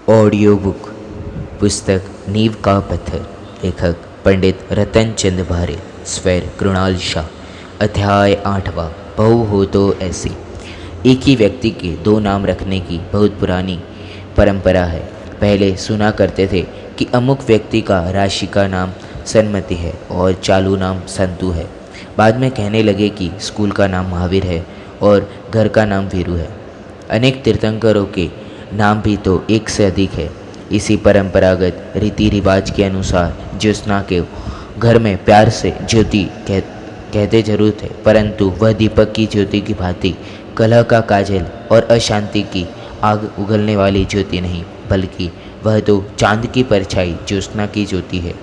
Audio book पुस्तक नींव का पत्थर। लेखक पंडित रतन चंद भारे। स्वर कृणाल शाह। अध्याय 8वां। बहू हो तो ऐसी। एक ही व्यक्ति के दो नाम रखने की बहुत पुरानी परंपरा है। पहले सुना करते थे कि अमुक व्यक्ति का राशि का नाम सन्मति है और चालू नाम संतु है। बाद में कहने लगे कि स्कूल का नाम महावीर है और घर का नाम वीरू है। अनेक तीर्थंकरों के नाम भी तो एक से अधिक है। इसी परंपरागत रीति रिवाज के अनुसार ज्योत्सना के घर में प्यार से ज्योति कहते जरूर थे, परंतु वह दीपक की ज्योति की भांति कलह का काजल और अशांति की आग उगलने वाली ज्योति नहीं, बल्कि वह तो चांद की परछाई ज्योत्सना की ज्योति है,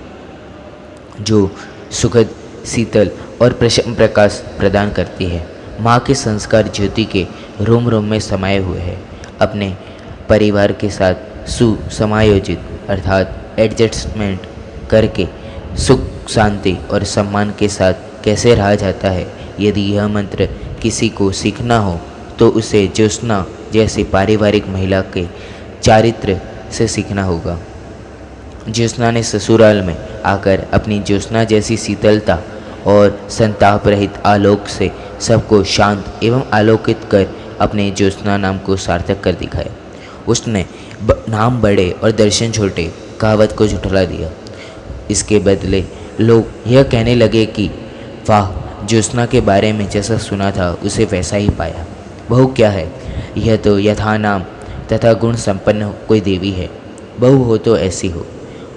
जो सुखद, शीतल और प्रसन्न प्रकाश प्रदान करती है। माँ के संस्कार ज्योति के रोम रोम में समाये हुए हैं। अपने परिवार के साथ सुसमायोजित अर्थात एडजस्टमेंट करके सुख, शांति और सम्मान के साथ कैसे रहा जाता है, यदि यह मंत्र किसी को सीखना हो तो उसे ज्योत्सना जैसी पारिवारिक महिला के चारित्र से सीखना होगा। ज्योत्सना ने ससुराल में आकर अपनी ज्योत्सना जैसी शीतलता और संताप रहित आलोक से सबको शांत एवं आलोकित कर अपने ज्योत्सना नाम को सार्थक कर दिखाया। उसने नाम बड़े और दर्शन छोटे कहावत को झुठला दिया। इसके बदले लोग यह कहने लगे कि वाह, ज्योत्सना के बारे में जैसा सुना था उसे वैसा ही पाया। बहू क्या है, यह तो यथा नाम तथा गुण संपन्न कोई देवी है। बहू हो तो ऐसी हो।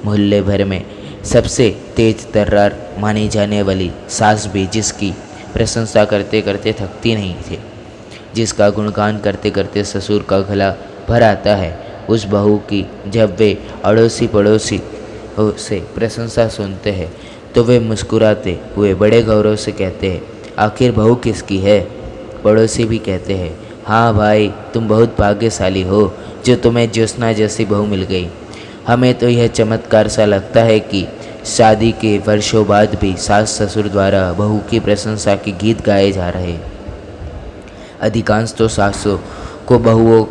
मोहल्ले भर में सबसे तेज तर्रार मानी जाने वाली सास भी जिसकी प्रशंसा करते करते थकती नहीं थे, जिसका गुणगान करते करते ससुर का गला भर आता है, उस बहू की जब वे अड़ोसी पड़ोसी से प्रशंसा सुनते हैं तो वे मुस्कुराते हुए बड़े गौरव से कहते हैं, आखिर बहू किसकी है। पड़ोसी भी कहते हैं, हाँ भाई, तुम बहुत भाग्यशाली हो जो तुम्हें ज्योत्सना जैसी बहू मिल गई। हमें तो यह चमत्कार सा लगता है कि शादी के वर्षों बाद भी सास ससुर द्वारा बहू की प्रशंसा के गीत गाए जा रहे। अधिकांश तो सासों को बहुओं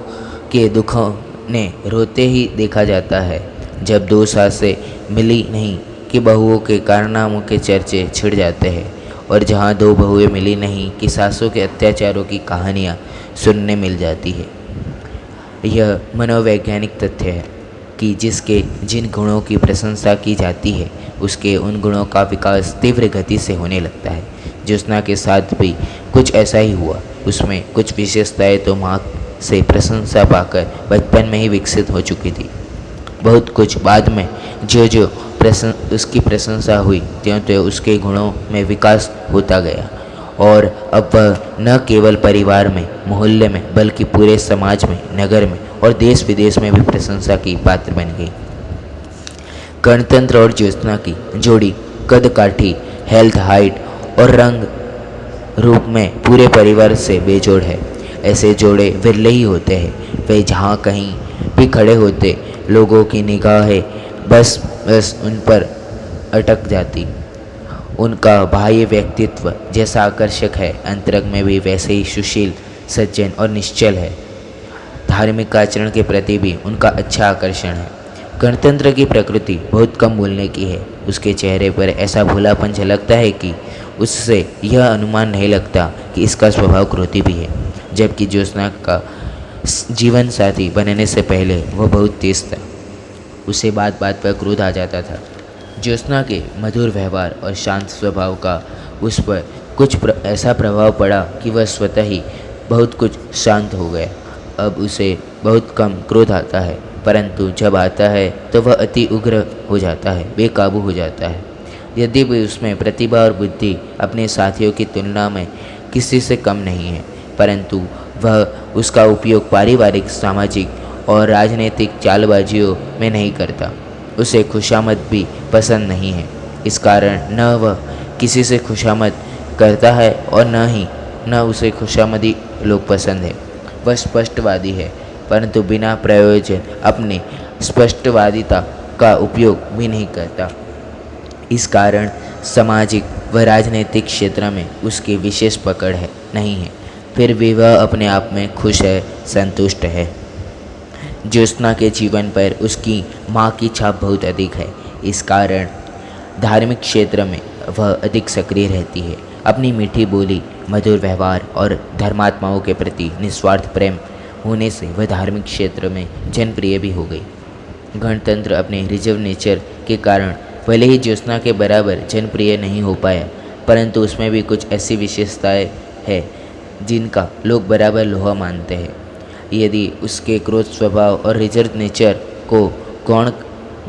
के दुखों ने रोते ही देखा जाता है। जब दो सासें मिली नहीं कि बहुओं के कारनामों के चर्चे छिड़ जाते हैं, और जहाँ दो बहुएं मिली नहीं कि सासों के अत्याचारों की कहानियाँ सुनने मिल जाती है। यह मनोवैज्ञानिक तथ्य है कि जिसके जिन गुणों की प्रशंसा की जाती है उसके उन गुणों का विकास तीव्र गति से होने लगता है। ज्योत्सना के साथ भी कुछ ऐसा ही हुआ। उसमें कुछ विशेषताएं तो माँ से प्रशंसा पाकर बचपन में ही विकसित हो चुकी थी। बहुत कुछ बाद में जो जो उसकी प्रशंसा हुई त्यों त्यों उसके गुणों में विकास होता गया, और अब वह न केवल परिवार में, मोहल्ले में, बल्कि पूरे समाज में, नगर में और देश विदेश में भी प्रशंसा की पात्र बन गई। गणतंत्र और ज्योत्सना की जोड़ी कद काठी, हेल्थ, हाइट और रंग रूप में पूरे परिवार से बेजोड़ है। ऐसे जोड़े विरले ही होते हैं। वे जहाँ कहीं भी खड़े होते लोगों की निगाहें बस उन पर अटक जाती। उनका बाह्य व्यक्तित्व जैसा आकर्षक है, अंतरंग में भी वैसे ही सुशील, सज्जन और निश्चल है। धार्मिक आचरण के प्रति भी उनका अच्छा आकर्षण है। गणतंत्र की प्रकृति बहुत कम बोलने की है। उसके चेहरे पर ऐसा भोलापन झलकता है कि उससे यह अनुमान नहीं लगता कि इसका स्वभाव क्रोधी भी है। जबकि ज्योत्सना का जीवन साथी बनने से पहले वह बहुत तेज था। उसे बात बात पर क्रोध आ जाता था। ज्योत्सना के मधुर व्यवहार और शांत स्वभाव का उस पर कुछ ऐसा प्रभाव पड़ा कि वह स्वतः ही बहुत कुछ शांत हो गया। अब उसे बहुत कम क्रोध आता है, परंतु जब आता है तो वह अति उग्र हो जाता है, बेकाबू हो जाता है। यद्यपि उसमें प्रतिभा और बुद्धि अपने साथियों की तुलना में किसी से कम नहीं है, परंतु वह उसका उपयोग पारिवारिक, सामाजिक और राजनीतिक चालबाजियों में नहीं करता। उसे खुशामद भी पसंद नहीं है। इस कारण न वह किसी से खुशामद करता है और न उसे खुशामदी लोग पसंद है। वह स्पष्टवादी है, परंतु बिना प्रयोजन अपनी स्पष्टवादिता का उपयोग भी नहीं करता। इस कारण सामाजिक व राजनीतिक क्षेत्र में उसकी विशेष पकड़ नहीं है। फिर भी वह अपने आप में खुश है, संतुष्ट है। ज्योत्सना के जीवन पर उसकी माँ की छाप बहुत अधिक है। इस कारण धार्मिक क्षेत्र में वह अधिक सक्रिय रहती है। अपनी मीठी बोली, मधुर व्यवहार और धर्मात्माओं के प्रति निस्वार्थ प्रेम होने से वह धार्मिक क्षेत्र में जनप्रिय भी हो गई। गणतंत्र अपने रिजर्व नेचर के कारण भले ही ज्योत्सना के बराबर जनप्रिय नहीं हो पाया, परंतु उसमें भी कुछ ऐसी विशेषताएं हैं जिनका लोग बराबर लोहा मानते हैं। यदि उसके क्रोध स्वभाव और रिजर्व नेचर को गौण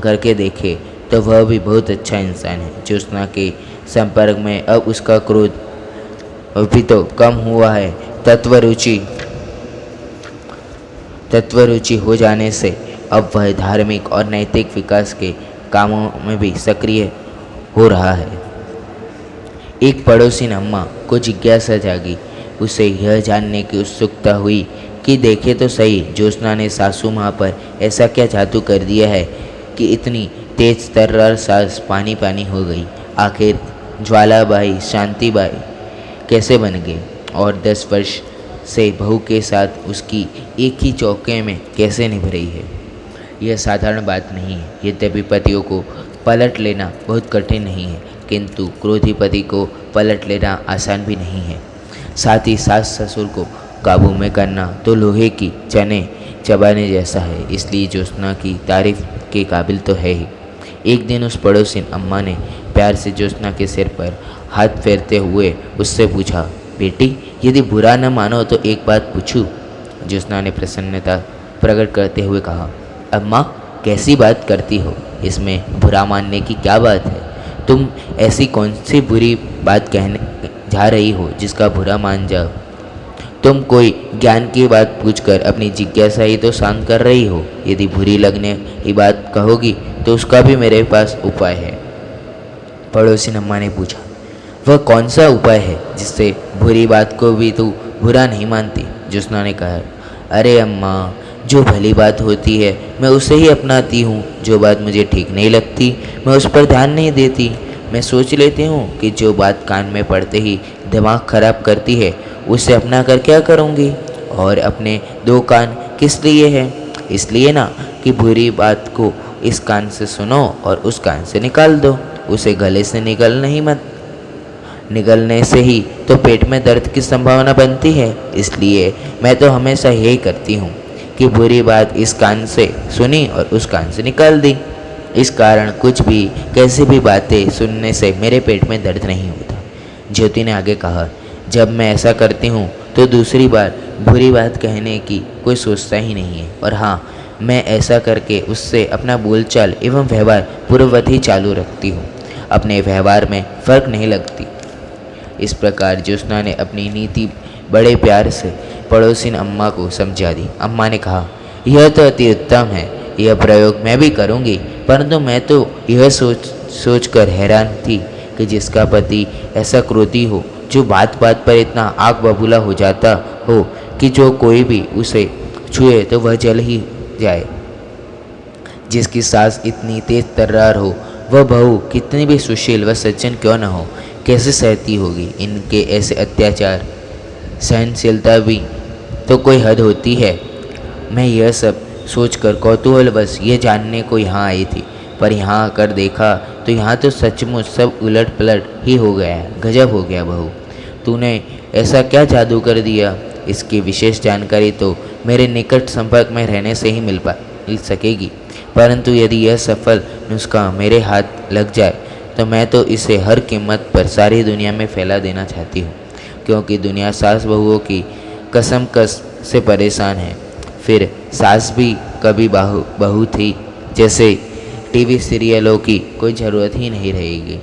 करके देखे तो वह भी बहुत अच्छा इंसान है। ज्योत्सना के संपर्क में अब उसका क्रोध अभी तो कम हुआ है। तत्वरुचि हो जाने से अब वह धार्मिक और नैतिक विकास के कामों में भी सक्रिय हो रहा है। एक पड़ोसी अम्मा को जिज्ञासा जागी। उसे यह जानने की उत्सुकता हुई कि देखे तो सही, ज्योत्सना ने सासू माँ पर ऐसा क्या जादू कर दिया है कि इतनी तेज तर्रार सास पानी पानी हो गई। आखिर ज्वालाबाई शांतिबाई कैसे बन गई और 10 वर्ष से बहू के साथ उसकी एक ही चौके में कैसे निभ रही है। यह साधारण बात नहीं है। यद्यपि पतियों को पलट लेना बहुत कठिन नहीं है, किंतु क्रोधी पति को पलट लेना आसान भी नहीं है। साथ ही सास ससुर को काबू में करना तो लोहे की चने चबाने जैसा है। इसलिए ज्योत्सना की तारीफ के काबिल तो है ही। एक दिन उस पड़ोसी अम्मा ने प्यार से ज्योत्सना के सिर पर हाथ फेरते हुए उससे पूछा, बेटी यदि बुरा न मानो तो एक बात पूछूं? ज्योत्सना ने प्रसन्नता प्रकट करते हुए कहा, अम्मा कैसी बात करती हो, इसमें बुरा मानने की क्या बात है? तुम ऐसी कौन सी बुरी बात कहने जा रही हो जिसका बुरा मान जाओ? तुम कोई ज्ञान की बात पूछकर अपनी जिज्ञासा ही तो शांत कर रही हो। यदि बुरी लगने की बात कहोगी तो उसका भी मेरे पास उपाय है। पड़ोसी अम्मा ने पूछा, वह कौन सा उपाय है जिससे बुरी बात को भी तू बुरा नहीं मानती? ज्योत्सना ने कहा, अरे अम्मा, जो भली बात होती है मैं उसे ही अपनाती हूँ। जो बात मुझे ठीक नहीं लगती मैं उस पर ध्यान नहीं देती। मैं सोच लेती हूँ कि जो बात कान में पड़ते ही दिमाग खराब करती है उसे अपना कर क्या करूँगी, और अपने 2 कान किस लिए है? इसलिए ना कि बुरी बात को इस कान से सुनो और उस कान से निकाल दो। उसे गले से निगलने से ही तो पेट में दर्द की संभावना बनती है। इसलिए मैं तो हमेशा यही करती हूँ कि बुरी बात इस कान से सुनी और उस कान से निकाल दी। इस कारण कुछ भी कैसी भी बातें सुनने से मेरे पेट में दर्द नहीं होता। ज्योति ने आगे कहा, जब मैं ऐसा करती हूँ तो दूसरी बार बुरी बात कहने की कोई सोचता ही नहीं है। और हाँ, मैं ऐसा करके उससे अपना बोलचाल एवं व्यवहार पूर्ववत ही चालू रखती हूँ। अपने व्यवहार में फ़र्क नहीं लगती। इस प्रकार ज्योत्सना ने अपनी नीति बड़े प्यार से पड़ोसी अम्मा को समझा दी। अम्मा ने कहा, यह तो अति उत्तम है, यह प्रयोग मैं भी करूँगी। परंतु मैं तो यह सोच कर हैरान थी कि जिसका पति ऐसा क्रोधी हो, जो बात बात पर इतना आग बबूला हो जाता हो कि जो कोई भी उसे छुए तो वह जल ही जाए, जिसकी सास इतनी तेज तर्रार हो, वह बहू कितनी भी सुशील व सज्जन क्यों न हो, कैसे सहती होगी? इनके ऐसे अत्याचार सहनशीलता भी तो कोई हद होती है। मैं यह सब सोचकर कौतूहलवश ये जानने को यहाँ आई थी, पर यहाँ आकर देखा तो यहाँ तो सचमुच सब उलट पलट ही हो गया है। गजब हो गया बहू, तूने ऐसा क्या जादू कर दिया? इसकी विशेष जानकारी तो मेरे निकट संपर्क में रहने से ही मिल सकेगी। परंतु यदि यह सफल नुस्खा मेरे हाथ लग जाए तो मैं तो इसे हर कीमत पर सारी दुनिया में फैला देना चाहती हूँ, क्योंकि दुनिया सास बहुओं की कसमकस से परेशान है। फिर सास भी कभी बहू थी जैसे टीवी सीरियलों की कोई ज़रूरत ही नहीं रहेगी।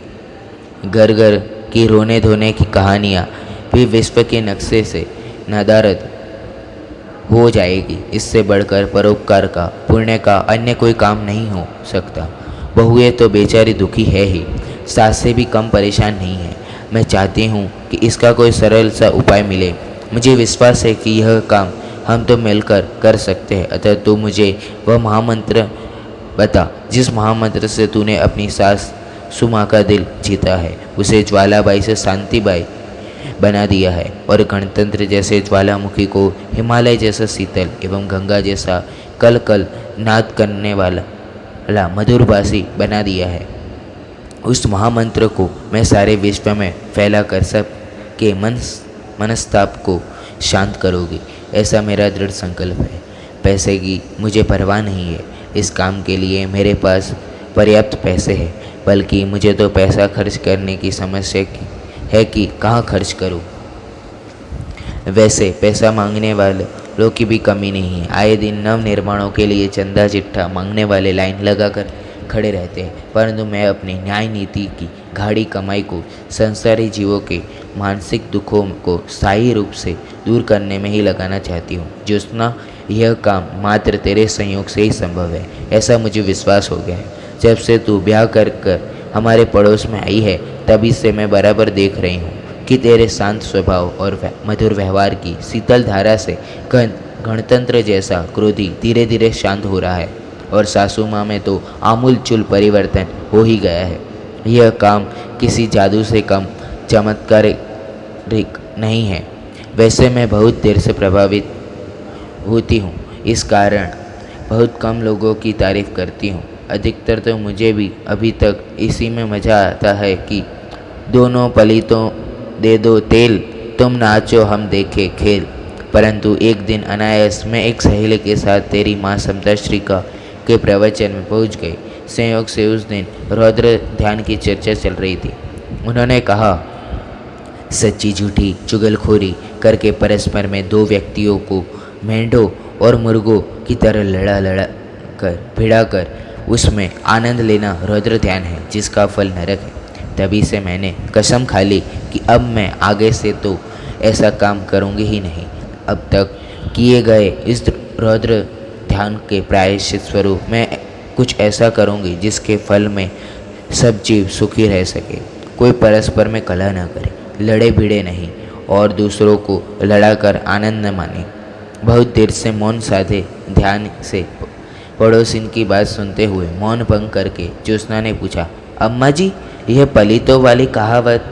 घर घर की रोने धोने की कहानियाँ भी विश्व के नक्शे से नदारद हो जाएगी। इससे बढ़कर परोपकार का, पुण्य का अन्य कोई काम नहीं हो सकता। बहुएं तो बेचारी दुखी है ही, सास से भी कम परेशान नहीं है। मैं चाहती हूँ कि इसका कोई सरल सा उपाय मिले। मुझे विश्वास है कि यह काम हम तो मिलकर कर सकते हैं। अतः तू मुझे वह महामंत्र बता जिस महामंत्र से तूने अपनी सास सुमा का दिल जीता है, उसे ज्वालाबाई से शांतिबाई बना दिया है और गणतंत्र जैसे ज्वालामुखी को हिमालय जैसा शीतल एवं गंगा जैसा कल कल नाद करने वाला मधुरभाषी बना दिया है। उस महामंत्र को मैं सारे विश्व में फैला कर सब के मनस्ताप को शांत करोगी, ऐसा मेरा दृढ़ संकल्प है। पैसे की मुझे परवाह नहीं है। इस काम के लिए मेरे पास पर्याप्त पैसे हैं, बल्कि मुझे तो पैसा खर्च करने की समस्या है कि कहाँ खर्च करूँ। वैसे पैसा मांगने वाले लोग की भी कमी नहीं है। आए दिन नव निर्माणों के लिए चंदा चिट्ठा मांगने वाले लाइन लगाकर खड़े रहते हैं, परंतु मैं अपनी न्याय नीति की गाढ़ी कमाई को संसारी जीवों के मानसिक दुखों को स्थायी रूप से दूर करने में ही लगाना चाहती हूँ। ज्योत्सना, यह काम मात्र तेरे संयोग से ही संभव है, ऐसा मुझे विश्वास हो गया है। जब से तू ब्याह कर हमारे पड़ोस में आई है, तभी से मैं बराबर देख रही हूँ कि तेरे शांत स्वभाव और मधुर व्यवहार की शीतल धारा से गणतंत्र जैसा क्रोधी धीरे धीरे शांत हो रहा है, और सासू माँ में तो आमूल चूल परिवर्तन हो ही गया है। यह काम किसी जादू से कम चमत्कारिक नहीं है। वैसे मैं बहुत देर से प्रभावित होती हूँ, इस कारण बहुत कम लोगों की तारीफ करती हूँ। अधिकतर तो मुझे भी अभी तक इसी में मज़ा आता है कि दोनों पलीतों दे दो तेल, तुम नाचो हम देखे खेल। परंतु एक दिन अनायास मैं एक सहेली के साथ तेरी माँ समताश्रिका के प्रवचन में पहुँच गई। संयोग से उस दिन रौद्र ध्यान की चर्चा चल रही थी। उन्होंने कहा, सच्ची झूठी चुगलखोरी करके परस्पर में दो व्यक्तियों को मेंढों और मुर्गों की तरह लड़ा कर भिड़ा कर उसमें आनंद लेना रौद्र ध्यान है, जिसका फल नरक है। तभी से मैंने कसम खा ली कि अब मैं आगे से तो ऐसा काम करूँगी ही नहीं। अब तक किए गए इस रौद्र ध्यान के प्रायश्चित स्वरूप मैं कुछ ऐसा करूँगी जिसके फल में सब जीव सुखी रह सके, कोई परस्पर में कलह न करे, लड़े भिड़े नहीं और दूसरों को लड़ाकर आनंद न माने। बहुत देर से मौन साधे ध्यान से पड़ोसिन की बात सुनते हुए मौन भंग करके ज्योत्सना ने पूछा, अम्मा जी, यह पलीतों वाली कहावत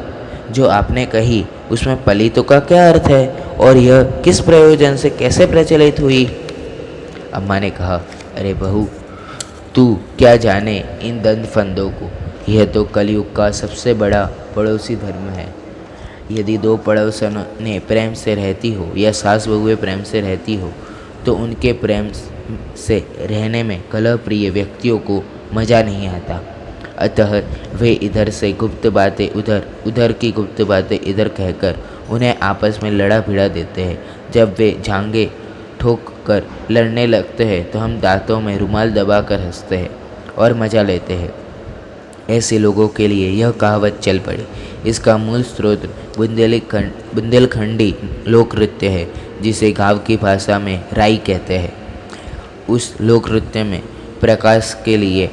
जो आपने कही, उसमें पलीतों का क्या अर्थ है और यह किस प्रयोजन से कैसे प्रचलित हुई? अम्मा ने कहा, अरे बहू, तू क्या जाने इन दंड फंदों को। यह तो कलयुग का सबसे बड़ा पड़ोसी धर्म है। यदि दो पड़ोसन ने प्रेम से रहती हो या सास बहुएं प्रेम से रहती हो, तो उनके प्रेम से रहने में कलह प्रिय व्यक्तियों को मज़ा नहीं आता। अतः वे इधर से गुप्त बातें उधर, उधर की गुप्त बातें इधर कहकर उन्हें आपस में लड़ा भिड़ा देते हैं। जब वे झांगे ठोक कर लड़ने लगते हैं तो हम दांतों में रुमाल दबाकर हंसते हैं और मज़ा लेते हैं। ऐसे लोगों के लिए यह कहावत चल पड़ी। इसका मूल स्रोत बुंदेलखंडी लोक नृत्य है, जिसे गाँव की भाषा में राई कहते हैं। उस लोक नृत्य में प्रकाश के लिए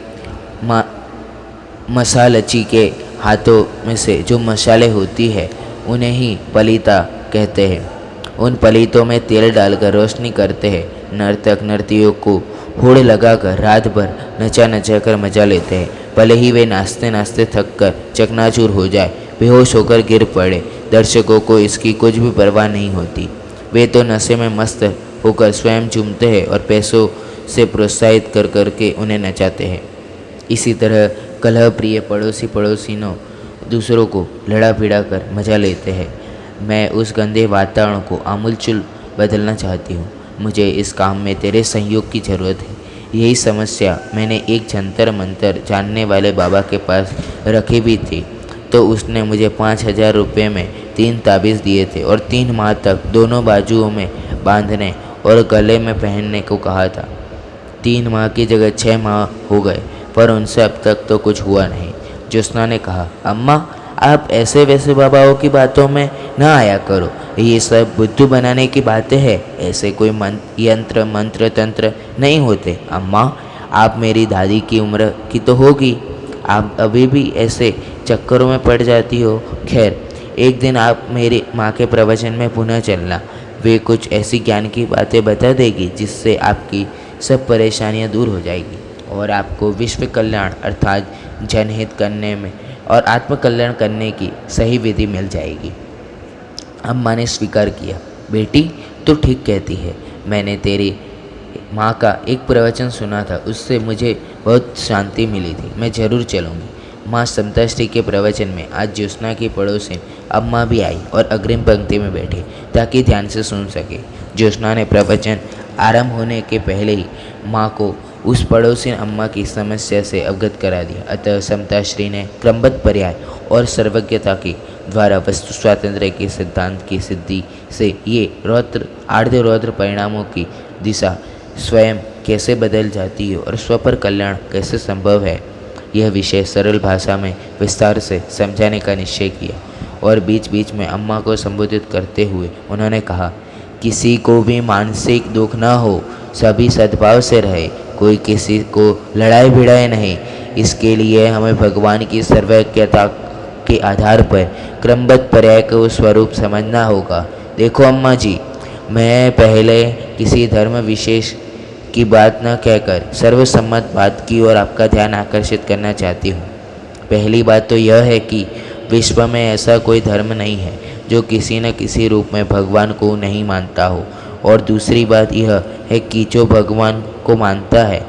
मसालची के हाथों में से जो मसाले होती है उन्हें ही पलीता कहते हैं। उन पलीतों में तेल डालकर रोशनी करते हैं। नर्तक नर्तियों को होड़ लगाकर रात भर नचा नचा कर मजा लेते हैं। भले ही वे नाचते नाचते थक कर चकनाचूर हो जाए, बेहोश होकर गिर पड़े, दर्शकों को इसकी कुछ भी परवाह नहीं होती। वे तो नशे में मस्त होकर स्वयं झूमते हैं और पैसों से प्रोत्साहित कर करके उन्हें नचाते हैं। इसी तरह कलह प्रिय पड़ोसिनों दूसरों को लड़ा भिड़ा कर मजा लेते हैं। मैं उस गंदे वातावरण को आमूलचूल बदलना चाहती हूँ। मुझे इस काम में तेरे सहयोग की ज़रूरत है। यही समस्या मैंने एक जंतर मंतर जानने वाले बाबा के पास रखी भी थी, तो उसने मुझे 5,000 रुपये में 3 ताबीज़ दिए थे और 3 माह तक दोनों बाजुओं में बांधने और गले में पहनने को कहा था। 3 माह की जगह 6 माह हो गए, पर उनसे अब तक तो कुछ हुआ नहीं। ज्योत्सना ने कहा, अम्मा, आप ऐसे वैसे बाबाओं की बातों में न आया करो। ये सब बुद्धू बनाने की बातें हैं। ऐसे कोई यंत्र मंत्र तंत्र नहीं होते। अम्मा, आप मेरी दादी की उम्र की तो होगी, आप अभी भी ऐसे चक्करों में पड़ जाती हो। खैर, एक दिन आप मेरी माँ के प्रवचन में पुनः चलना। वे कुछ ऐसी ज्ञान की बातें बता देगी जिससे आपकी सब परेशानियाँ दूर हो जाएगी और आपको विश्व कल्याण अर्थात जनहित करने में और आत्मकल्याण करने की सही विधि मिल जाएगी। अम्मा ने स्वीकार किया। बेटी, तू ठीक कहती है। मैंने तेरी माँ का एक प्रवचन सुना था, उससे मुझे बहुत शांति मिली थी। मैं ज़रूर चलूँगी। माँ समताश्री के प्रवचन में आज ज्योत्सना की पड़ोसिन अम्मा भी आई और अग्रिम पंक्ति में बैठी ताकि ध्यान से सुन सके। ज्योत्सना ने प्रवचन आरंभ होने के पहले ही माँ को उस पड़ोसिन अम्मा की समस्या से अवगत करा दिया। अतः समताश्री ने क्रमबद्ध पर्याय और सर्वज्ञता के द्वारा वस्तु स्वातंत्र्य के सिद्धांत की सिद्धि से ये रौद्र आर्द्र रौद्र परिणामों की दिशा स्वयं कैसे बदल जाती है और स्व पर कल्याण कैसे संभव है, यह विषय सरल भाषा में विस्तार से समझाने का निश्चय किया। और बीच बीच में अम्मा को संबोधित करते हुए उन्होंने कहा, किसी को भी मानसिक दुख न हो, सभी सद्भाव से रहे, कोई किसी को लड़ाई भिड़ाए नहीं। इसके लिए हमें भगवान की सर्वज्ञता के आधार पर क्रमबद्ध पर्याय को स्वरूप समझना होगा। देखो अम्मा जी, मैं पहले किसी धर्म विशेष की बात न कहकर सर्वसम्मत बात की ओर आपका ध्यान आकर्षित करना चाहती हूँ। पहली बात तो यह है कि विश्व में ऐसा कोई धर्म नहीं है जो किसी न किसी रूप में भगवान को नहीं मानता हो, और दूसरी बात यह है कि जो भगवान को मानता है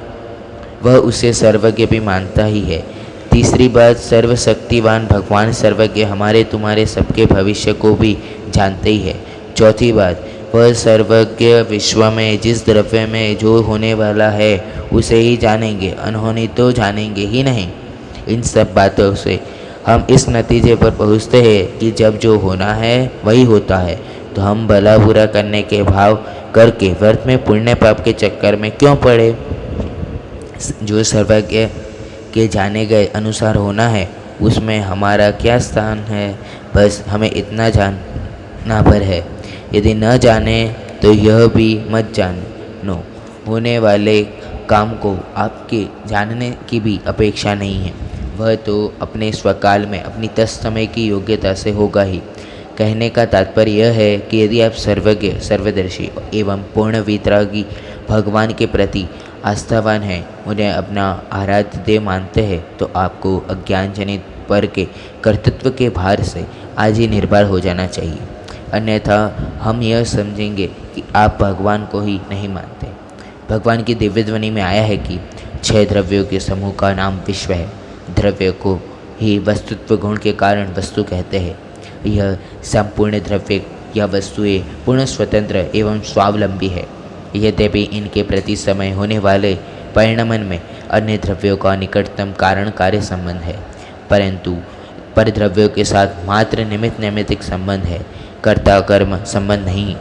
वह उसे सर्वज्ञ भी मानता ही है। तीसरी बात, सर्वशक्तिवान भगवान सर्वज्ञ हमारे तुम्हारे सबके भविष्य को भी जानते ही है। चौथी बात, वह सर्वज्ञ विश्व में जिस द्रव्य में जो होने वाला है उसे ही जानेंगे, अनहोनी तो जानेंगे ही नहीं। इन सब बातों से हम इस नतीजे पर पहुँचते हैं कि जब जो होना है वही होता है, तो हम भला बुरा करने के भाव करके व्यर्थ में पुण्य पाप के चक्कर में क्यों पड़े। जो सर्वज्ञ के जाने गए अनुसार होना है उसमें हमारा क्या स्थान है, बस हमें इतना जानना भर है। यदि न जाने तो यह भी मत जानो, होने वाले काम को आपके जानने की भी अपेक्षा नहीं है, वह तो अपने स्वकाल में अपनी तत्समय की योग्यता से होगा ही। कहने का तात्पर्य यह है कि यदि आप सर्वज्ञ सर्वदर्शी एवं पूर्ण वितरागी भगवान के प्रति आस्थावान हैं, उन्हें अपना आराध्य देव मानते हैं, तो आपको अज्ञान जनित पर के कर्तृत्व के भार से आज ही निर्भर हो जाना चाहिए। अन्यथा हम यह समझेंगे कि आप भगवान को ही नहीं मानते। भगवान की दिव्य ध्वनि में आया है कि 6 द्रव्यों के समूह का नाम विश्व है। द्रव्य को ही वस्तुत्व गुण के कारण वस्तु कहते हैं। यह संपूर्ण द्रव्य या वस्तुएं पूर्ण स्वतंत्र एवं स्वावलंबी है। यद्यपि इनके प्रति समय होने वाले परिणमन में अन्य द्रव्यों का निकटतम कारण कार्य संबंध है, परंतु पर द्रव्यों के साथ मात्र निमित्त नैमित्तिक संबंध है, कर्ता कर्म संबंध नहीं।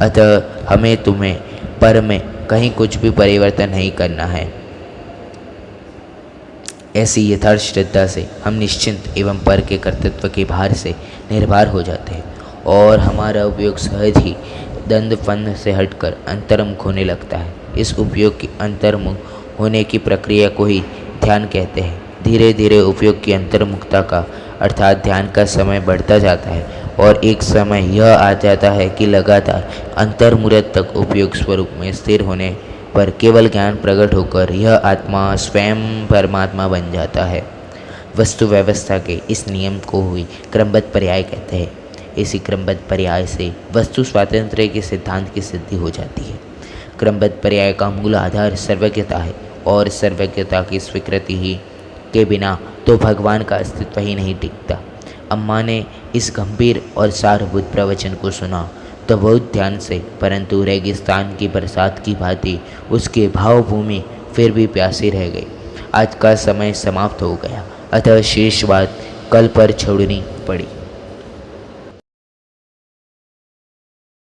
अतः हमें तुम्हें पर में कहीं कुछ भी परिवर्तन नहीं करना है। ऐसी यथार्थ श्रद्धा से हम निश्चिंत एवं पर के कर्तृत्व के भार से निर्भर हो जाते हैं और हमारा उपयोग सहज ही दंड फंद से हटकर अंतर्मुख होने लगता है। इस उपयोग की अंतर्मुख होने की प्रक्रिया को ही ध्यान कहते हैं। धीरे धीरे उपयोग की अंतर्मुखता का अर्थात ध्यान का समय बढ़ता जाता है और एक समय यह आ जाता है कि लगातार अंतर्मुहूर्त तक उपयोग स्वरूप में स्थिर होने पर केवल ज्ञान प्रकट होकर यह आत्मा स्वयं परमात्मा बन जाता है। वस्तु व्यवस्था के इस नियम को ही क्रमबद्ध पर्याय कहते हैं। इसी क्रमबद्ध पर्याय से वस्तु स्वातंत्र्य के सिद्धांत की सिद्धि हो जाती है। क्रमबद्ध पर्याय का मूल आधार सर्वज्ञता है और सर्वज्ञता की स्वीकृति ही के बिना तो भगवान का अस्तित्व ही नहीं टिकता। अम्मा ने इस गंभीर और सारभूत प्रवचन को सुना तो बहुत ध्यान से, परंतु रेगिस्तान की बरसात की भांति उसके भावभूमि फिर भी प्यासी रह गई। आज का समय समाप्त हो गया, अतः शेष बात कल पर छोड़नी पड़ी।